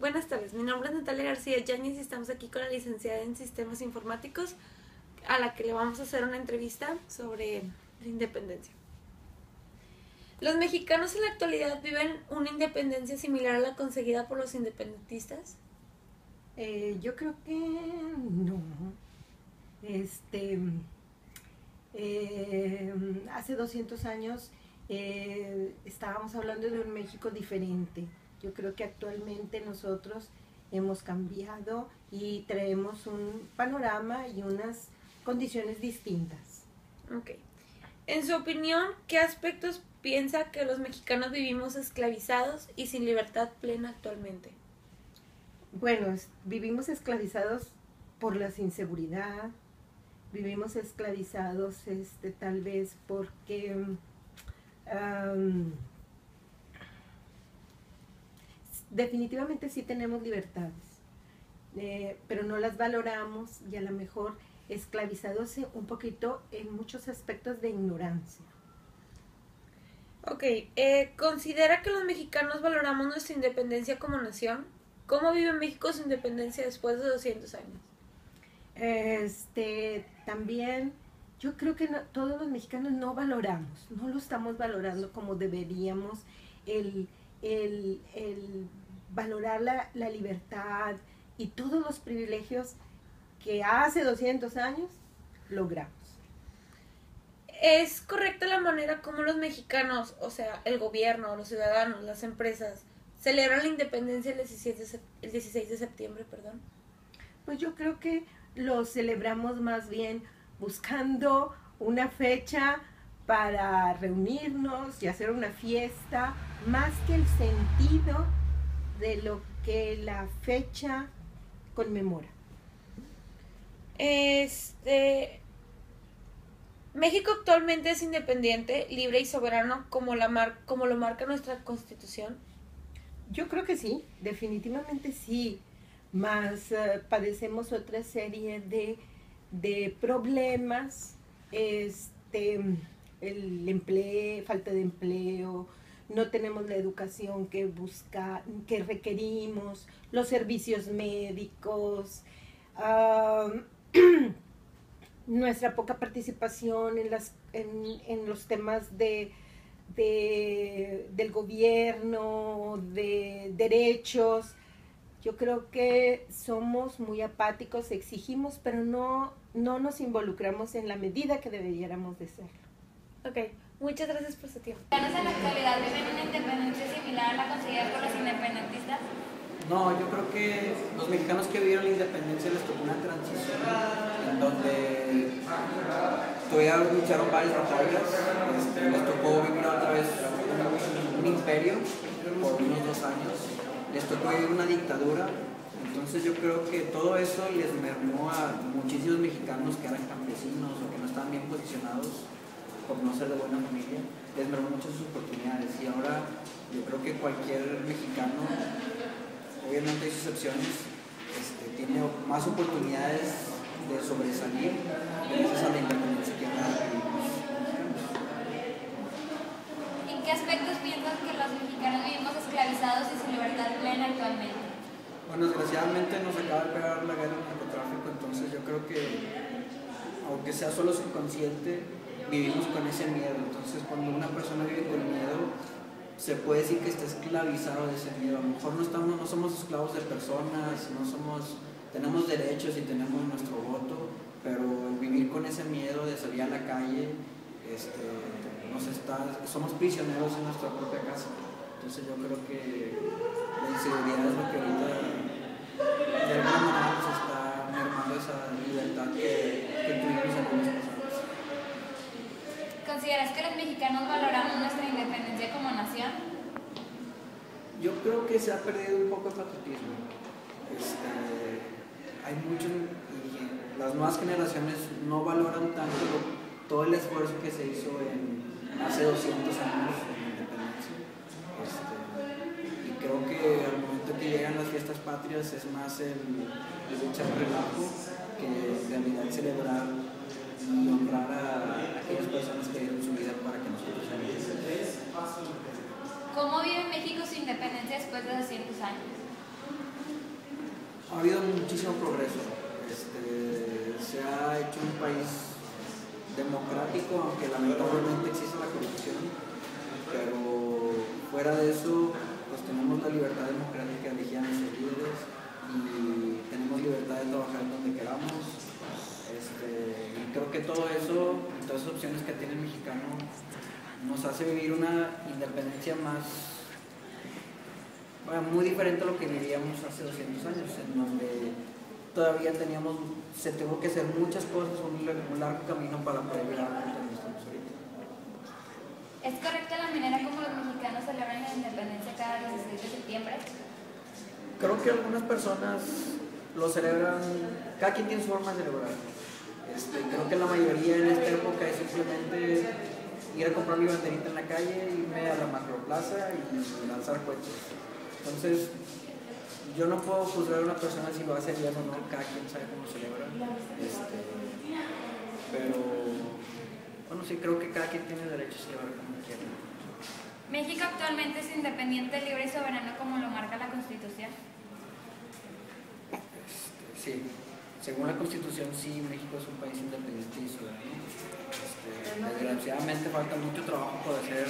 Buenas tardes, mi nombre es Natalia García Yáñez y estamos aquí con la licenciada en Sistemas Informáticos, a la que le vamos a hacer una entrevista sobre la independencia. ¿Los mexicanos en la actualidad viven una independencia similar a la conseguida por los independentistas? Yo creo que no. Hace 200 años estábamos hablando de un México diferente. Yo creo que actualmente nosotros hemos cambiado y traemos un panorama y unas condiciones distintas. Ok. En su opinión, ¿qué aspectos piensa que los mexicanos vivimos esclavizados y sin libertad plena actualmente? Bueno, vivimos esclavizados por la inseguridad, vivimos esclavizados tal vez porque definitivamente sí tenemos libertades, pero no las valoramos y a lo mejor esclavizados un poquito en muchos aspectos de ignorancia. Ok, ¿considera que los mexicanos valoramos nuestra independencia como nación? ¿Cómo vive México su independencia después de 200 años? También yo creo que todos los mexicanos no valoramos, no lo estamos valorando como deberíamos, el valorar la libertad y todos los privilegios que hace 200 años logramos. ¿Es correcta la manera como los mexicanos, o sea, el gobierno, los ciudadanos, las empresas, celebran la independencia el 16 de septiembre, perdón? Pues yo creo que lo celebramos más bien buscando una fecha para reunirnos y hacer una fiesta, más que el sentido de lo que la fecha conmemora. México actualmente es independiente, libre y soberano como lo marca nuestra Constitución. Yo creo que sí, definitivamente sí, más padecemos otra serie de problemas, falta de empleo, no tenemos la educación que requerimos, los servicios médicos, nuestra poca participación en los temas del gobierno, de derechos. Yo creo que somos muy apáticos, exigimos, pero no nos involucramos en la medida que deberíamos de serlo. Ok, muchas gracias por su tiempo. ¿Los mexicanos en la actualidad viven una independencia similar a la conseguida por los independentistas? No, yo creo que los mexicanos que vivieron la independencia les tocó una transición en donde todavía lucharon varias batallas, les tocó vivir otra vez un imperio por unos 2 años, les tocó vivir una dictadura, entonces yo creo que todo eso les mermó a muchísimos mexicanos que eran campesinos o que no estaban bien posicionados por no ser de buena familia, les mermó muchas sus oportunidades y ahora yo creo que cualquier mexicano, obviamente hay excepciones, tiene más oportunidades de sobresalir gracias a la independencia que vivimos. ¿En qué aspectos piensas que los mexicanos vivimos esclavizados y sin libertad plena actualmente? Bueno, desgraciadamente nos acaba de pegar la guerra del narcotráfico, entonces yo creo que, aunque sea solo subconsciente, vivimos con ese miedo. Entonces, cuando una persona vive con miedo, se puede decir que está esclavizado de ese miedo. A lo mejor no somos esclavos de personas, tenemos derechos y tenemos nuestro voto, pero el vivir con ese miedo de salir a la calle, somos prisioneros en nuestra propia casa. Entonces yo creo que la inseguridad es lo que ahorita de alguna manera nos está mermando esa libertad que tuvimos en los pasados. ¿Consideras que los mexicanos valoramos nuestra independencia como nación? Yo creo que se ha perdido un poco el patriotismo. Hay las nuevas generaciones no valoran tanto todo el esfuerzo que se hizo hace 200 años en la independencia. Y creo que al momento que llegan las fiestas patrias es más el echar relajo que en realidad celebrar y honrar a aquellas personas que dieron su vida para que nosotros seamos. ¿Cómo vive México su independencia después de 200 años? Ha habido muchísimo progreso. Se ha hecho un país democrático, aunque lamentablemente existe la corrupción, pero fuera de eso, pues tenemos la libertad democrática de elegir a nuestros líderes y tenemos libertad de trabajar donde queramos. Y creo que todo eso, todas esas opciones que tiene el mexicano, nos hace vivir una independencia más, muy diferente a lo que vivíamos hace 200 años, en donde todavía se tuvo que hacer muchas cosas, un largo camino para poder llegar a donde estamos ahorita. ¿Es correcta la manera como los mexicanos celebran la independencia cada 16 de septiembre? Creo que algunas personas lo celebran, cada quien tiene su forma de celebrar. Creo que la mayoría en esta época es simplemente ir a comprar mi banderita en la calle, irme a la macroplaza y lanzar cohetes. Entonces, yo no puedo juzgar a una persona si lo hace bien o no, cada quien sabe cómo celebra. Pero, bueno, sí, creo que cada quien tiene derecho a celebrar como quiera. ¿México actualmente es independiente, libre y soberano como lo marca la Constitución? Sí, según la Constitución, sí, México es un país independiente y soberano. Desgraciadamente falta mucho trabajo por hacer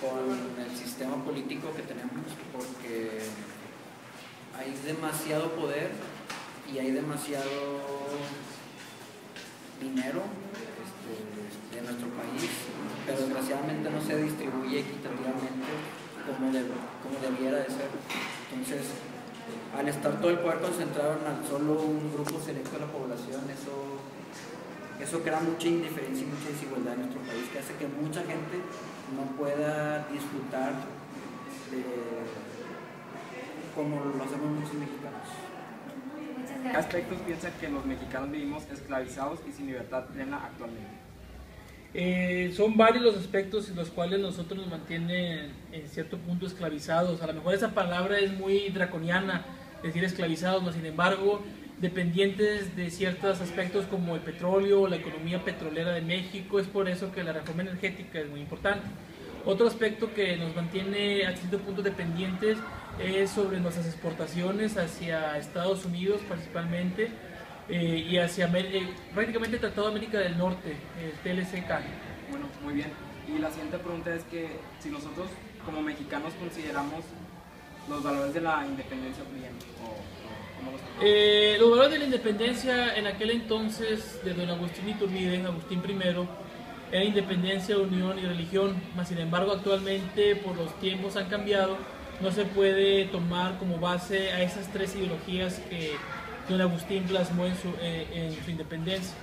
con el sistema político que tenemos, porque hay demasiado poder y hay demasiado dinero en nuestro país, pero desgraciadamente no se distribuye equitativamente como debiera de ser. Entonces, al estar todo el poder concentrado en solo un grupo selecto de la población, eso crea mucha indiferencia y mucha desigualdad en nuestro país, que hace que mucha gente no pueda disfrutar como lo hacemos muchos mexicanos. ¿Qué aspectos piensan que los mexicanos vivimos esclavizados y sin libertad plena actualmente? Son varios los aspectos en los cuales nosotros nos mantienen en cierto punto esclavizados. A lo mejor esa palabra es muy draconiana, decir esclavizados, no, sin embargo, dependientes de ciertos aspectos como el petróleo o la economía petrolera de México. Es por eso que la reforma energética es muy importante. Otro aspecto que nos mantiene a cierto punto dependientes es sobre nuestras exportaciones hacia Estados Unidos principalmente, y hacia prácticamente el Tratado de América del Norte, el TLCK. Bueno, muy bien. Y la siguiente pregunta es que si nosotros como mexicanos consideramos los valores de la independencia bien, o ¿cómo los los valores de la independencia en aquel entonces de don Agustín Iturbide, Agustín I, era independencia, unión y religión, mas sin embargo actualmente por los tiempos han cambiado, no se puede tomar como base a esas tres ideologías que don Agustín plasmó en su independencia.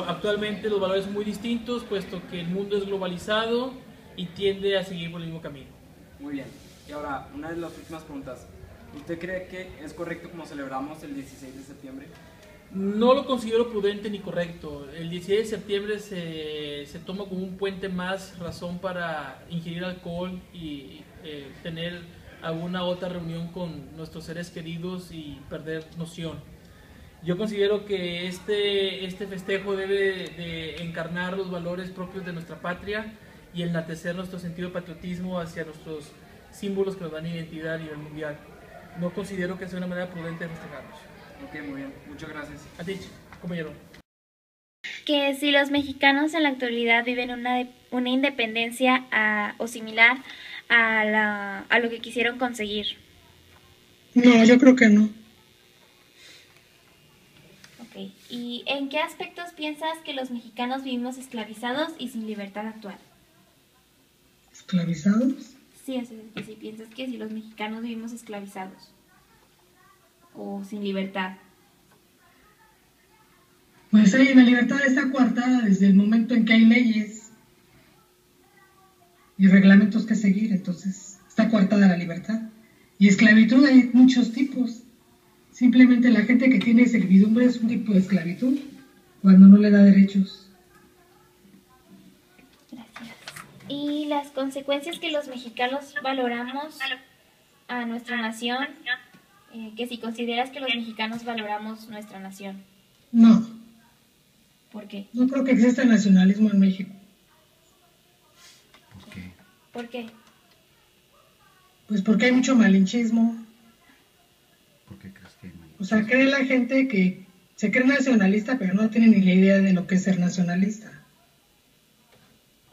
Actualmente los valores son muy distintos, puesto que el mundo es globalizado y tiende a seguir por el mismo camino. Muy bien. Y ahora, una de las últimas preguntas. ¿Usted cree que es correcto como celebramos el 16 de septiembre? No lo considero prudente ni correcto. El 16 de septiembre se toma como un puente más, razón para ingerir alcohol y tener alguna otra reunión con nuestros seres queridos y perder noción. Yo considero que este festejo debe de encarnar los valores propios de nuestra patria y enaltecer nuestro sentido de patriotismo hacia nuestros símbolos que nos dan identidad a nivel mundial. No considero que sea una manera prudente de festejarlos. Ok, muy bien. Muchas gracias. A ti, compañero. Que si los mexicanos en la actualidad viven una independencia o similar a lo que quisieron conseguir. No, yo creo que no. Ok. ¿Y en qué aspectos piensas que los mexicanos vivimos esclavizados y sin libertad actual? ¿Esclavizados? Sí, o sea, que si piensas que si los mexicanos vivimos esclavizados o sin libertad. Pues sí, la libertad está coartada desde el momento en que hay leyes y reglamentos que seguir, entonces está coartada la libertad. Y esclavitud hay muchos tipos. Simplemente la gente que tiene servidumbre es un tipo de esclavitud cuando no le da derechos. Gracias. Y las consecuencias que los mexicanos valoramos a nuestra nación, que si consideras que los mexicanos valoramos nuestra nación. No. ¿Por qué? No creo que exista nacionalismo en México. ¿Por qué? ¿Por qué? Pues porque hay mucho malinchismo. ¿Por qué crees que hay malinchista? sea, cree la gente que se cree nacionalista, pero no tiene ni la idea de lo que es ser nacionalista.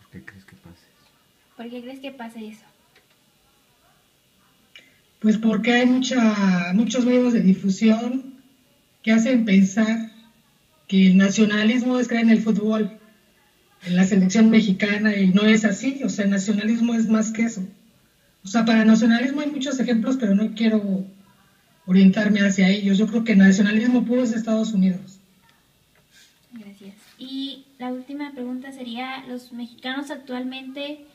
¿Por qué crees que pase eso? ¿Por qué crees que pase eso? Pues porque hay muchos medios de difusión que hacen pensar que el nacionalismo es creer en el fútbol, en la selección mexicana, y no es así. O sea, el nacionalismo es más que eso. O sea, para nacionalismo hay muchos ejemplos, pero no quiero orientarme hacia ellos. Yo creo que el nacionalismo puro es de Estados Unidos. Gracias. Y la última pregunta sería, ¿los mexicanos actualmente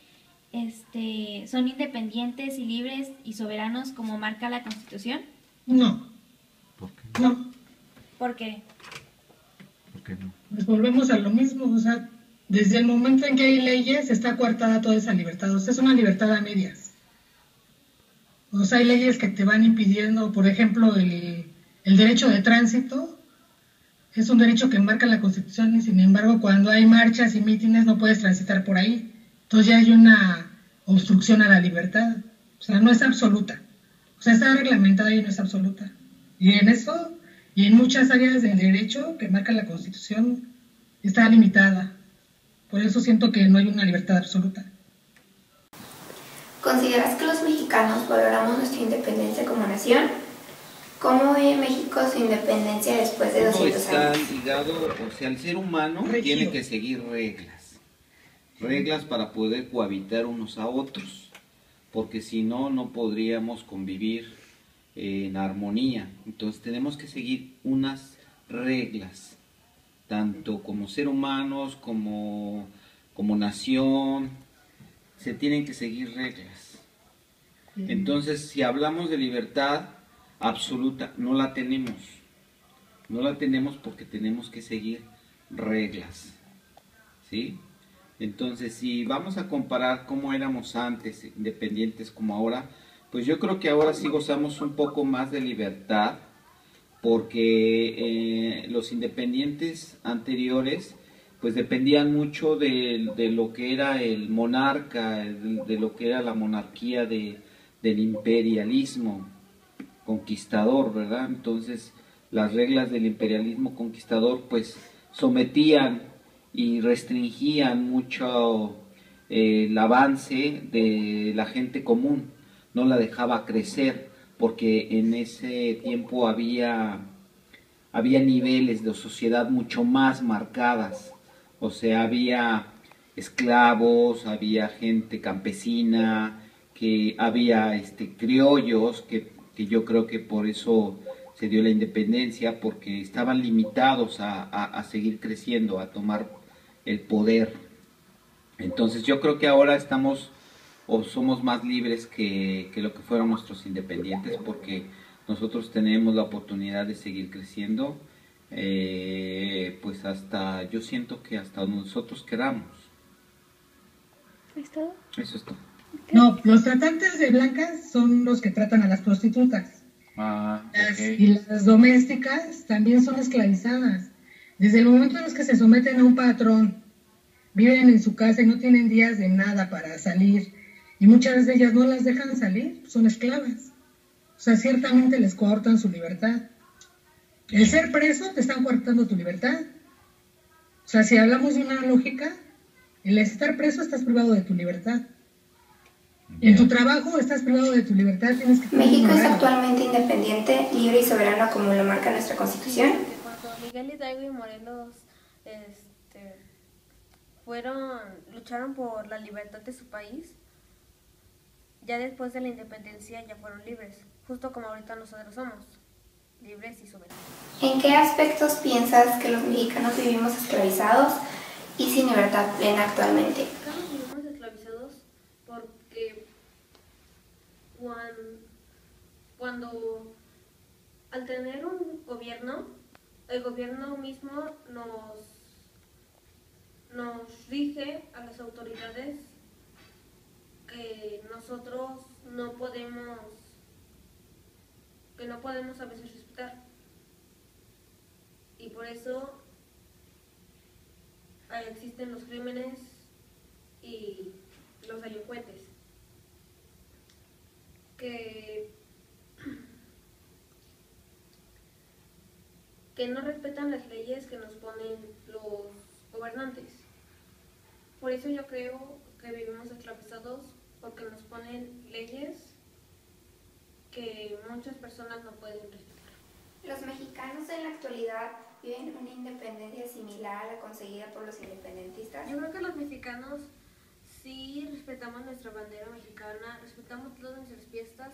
son independientes y libres y soberanos como marca la Constitución? No. ¿Por qué? No. ¿Por qué? ¿Por qué no? Pues volvemos a lo mismo. O sea, desde el momento en que hay leyes está coartada toda esa libertad. O sea, es una libertad a medias. O sea, hay leyes que te van impidiendo, por ejemplo, el derecho de tránsito. Es un derecho que marca la Constitución y, sin embargo, cuando hay marchas y mítines no puedes transitar por ahí. Entonces ya hay una obstrucción a la libertad. O sea, no es absoluta. O sea, está reglamentada y no es absoluta. Y en eso, y en muchas áreas del derecho que marca la Constitución, está limitada. Por eso siento que no hay una libertad absoluta. ¿Consideras que los mexicanos valoramos nuestra independencia como nación? ¿Cómo ve México su independencia después de 200 está años? ligado, o sea, el ser humano tiene que seguir reglas para poder cohabitar unos a otros, porque si no, no podríamos convivir en armonía. Entonces tenemos que seguir unas reglas, tanto como ser humanos, como nación, se tienen que seguir reglas. Entonces, si hablamos de libertad absoluta, no la tenemos. No la tenemos porque tenemos que seguir reglas, ¿sí? Entonces, si vamos a comparar cómo éramos antes, independientes como ahora, pues yo creo que ahora sí gozamos un poco más de libertad, porque los independientes anteriores pues dependían mucho de lo que era el monarca, de lo que era la monarquía del imperialismo conquistador, ¿verdad? Entonces las reglas del imperialismo conquistador pues sometían y restringían mucho el avance de la gente común, no la dejaba crecer, porque en ese tiempo había niveles de sociedad mucho más marcadas. O sea, había esclavos, había gente campesina, que había criollos, que yo creo que por eso se dio la independencia, porque estaban limitados a seguir creciendo, a tomar el poder. Entonces yo creo que ahora estamos o somos más libres que lo que fueron nuestros independientes, porque nosotros tenemos la oportunidad de seguir creciendo. Pues hasta, yo siento que hasta nosotros queramos. ¿Es todo? Eso es todo. No, los tratantes de blancas son los que tratan a las prostitutas. Y las domésticas también son esclavizadas. Desde el momento en los que se someten a un patrón, viven en su casa y no tienen días de nada para salir, y muchas de ellas no las dejan salir, son esclavas. O sea, ciertamente les coartan su libertad. El ser preso te están coartando tu libertad. O sea, si hablamos de una lógica, el estar preso estás privado de tu libertad. En tu trabajo estás privado de tu libertad, tienes que... ¿México es actualmente independiente, libre y soberano como lo marca nuestra Constitución? Cuando Miguel Hidalgo y Morelos lucharon por la libertad de su país, ya después de la independencia ya fueron libres, justo como ahorita nosotros somos, libres y soberanos. ¿En qué aspectos piensas que los mexicanos vivimos esclavizados y sin libertad plena actualmente? Vivimos esclavizados porque cuando al tener un gobierno, el gobierno mismo nos rige a las autoridades que nosotros no podemos a veces respetar, y por eso existen los crímenes y los delincuentes que no respetan las leyes que nos ponen los gobernantes. Por eso yo creo que vivimos esclavizados, porque nos ponen leyes que muchas personas no pueden respetar. Los mexicanos en la actualidad viven una independencia similar a la conseguida por los independentistas. Yo creo que los mexicanos sí respetamos nuestra bandera mexicana, respetamos todas nuestras fiestas,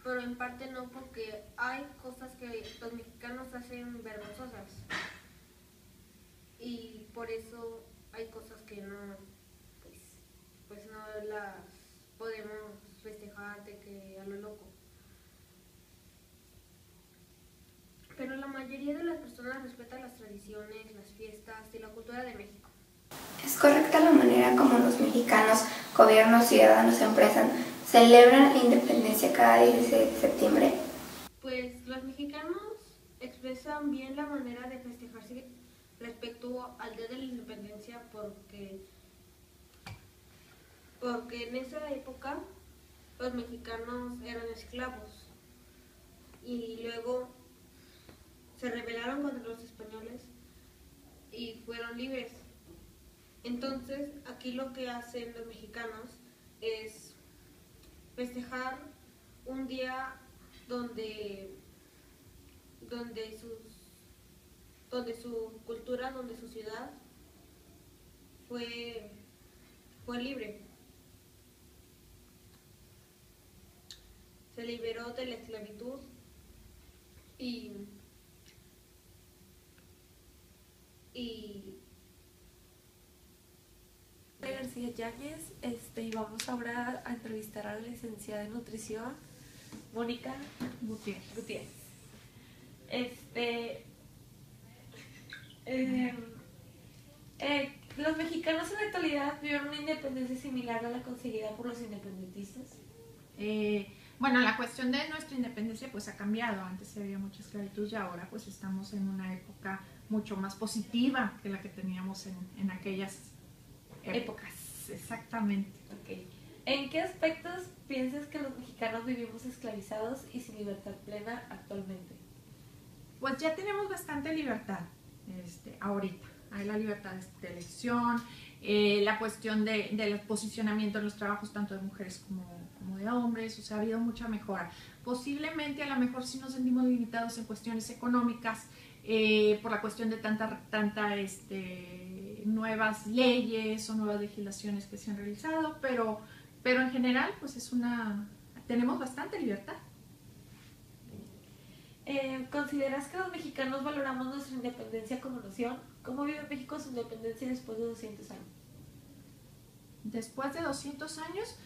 pero en parte no, porque hay cosas que los mexicanos hacen vergonzosas y por eso hay cosas que no, pues no las podemos festejar de que a lo loco. Pero la mayoría de las personas respetan las tradiciones, las fiestas y la cultura de México. ¿Es correcta la manera como los mexicanos, gobiernos, ciudadanos, empresas, celebran la independencia cada 16 de septiembre? Pues los mexicanos expresan bien la manera de festejarse respecto al Día de la Independencia porque en esa época los mexicanos eran esclavos y luego se rebelaron contra los españoles y fueron libres. Entonces, aquí lo que hacen los mexicanos es festejar un día donde su cultura, donde su ciudad fue libre. Se liberó de la esclavitud y García Yáñez, y vamos ahora a entrevistar a la licenciada en nutrición, Mónica Gutiérrez. Los mexicanos en la actualidad viven una independencia similar a la conseguida por los independentistas. Bueno, la cuestión de nuestra independencia pues ha cambiado. Antes había mucha esclavitud y ahora pues estamos en una época mucho más positiva que la que teníamos en aquellas épocas. Exactamente. Okay. ¿En qué aspectos piensas que los mexicanos vivimos esclavizados y sin libertad plena actualmente? Pues ya tenemos bastante libertad ahorita. Hay la libertad de elección, la cuestión del posicionamiento en los trabajos tanto de mujeres como de hombres, o sea, ha habido mucha mejora. Posiblemente a lo mejor sí nos sentimos limitados en cuestiones económicas por la cuestión de tanta nuevas leyes o nuevas legislaciones que se han realizado, pero en general pues tenemos bastante libertad. ¿Consideras que los mexicanos valoramos nuestra independencia como nación? ¿Cómo vive México su independencia después de 200 años? Después de 200 años,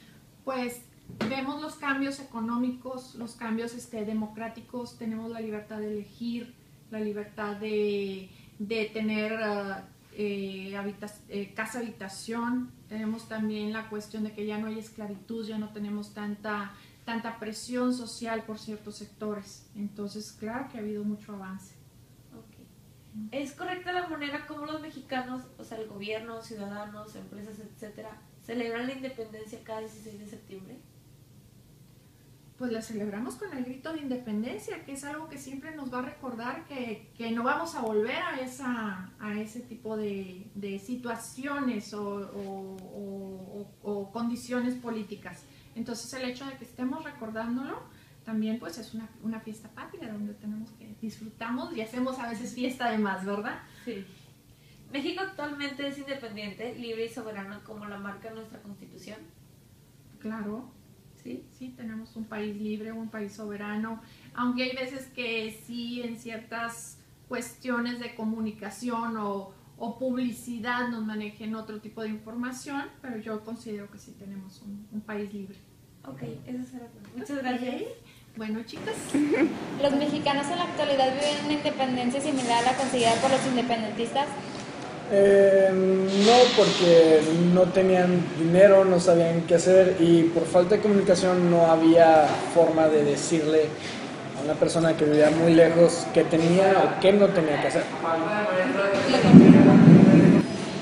pues vemos los cambios económicos, los cambios democráticos, tenemos la libertad de elegir, la libertad de tener casa habitación, tenemos también la cuestión de que ya no hay esclavitud, ya no tenemos tanta presión social por ciertos sectores, entonces claro que ha habido mucho avance. Okay. ¿Es correcta la manera como los mexicanos, o sea el gobierno, ciudadanos, empresas, etcétera, celebran la independencia cada 16 de septiembre? Pues la celebramos con el grito de independencia, que es algo que siempre nos va a recordar que no vamos a volver a ese tipo de situaciones o condiciones políticas. Entonces el hecho de que estemos recordándolo también pues es una fiesta patria donde tenemos que disfrutamos y hacemos a veces fiesta además, ¿verdad? Sí. México actualmente es independiente, libre y soberano como la marca nuestra Constitución. Claro. Sí, tenemos un país libre, un país soberano, aunque hay veces que sí en ciertas cuestiones de comunicación o publicidad nos manejen otro tipo de información, pero yo considero que sí tenemos un país libre. Ok, eso será todo. Muchas gracias. Bueno, chicas. ¿Los mexicanos en la actualidad viven una independencia similar a la conseguida por los independentistas? No, porque no tenían dinero, no sabían qué hacer y por falta de comunicación no había forma de decirle a una persona que vivía muy lejos qué tenía o qué no tenía que hacer.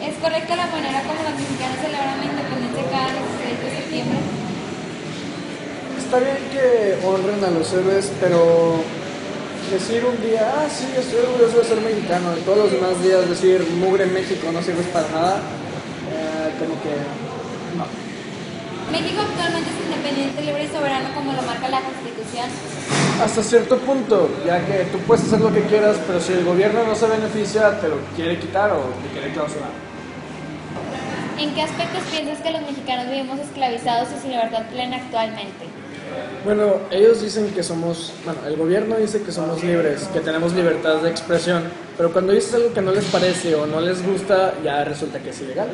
¿Es correcta la manera como los mexicanos celebran la independencia cada 16 de septiembre? Está bien que honren a los héroes, pero decir un día, sí, estoy orgulloso de ser mexicano, y todos los demás días decir, mugre México, no sirves para nada, como que no. México actualmente es independiente, libre y soberano como lo marca la Constitución. Hasta cierto punto, ya que tú puedes hacer lo que quieras, pero si el gobierno no se beneficia, te lo quiere quitar o te quiere clausurar. ¿En qué aspectos piensas que los mexicanos vivimos esclavizados y sin libertad plena actualmente? Bueno, ellos dicen que el gobierno dice que somos libres, que tenemos libertad de expresión, pero cuando dices algo que no les parece o no les gusta, ya resulta que es ilegal.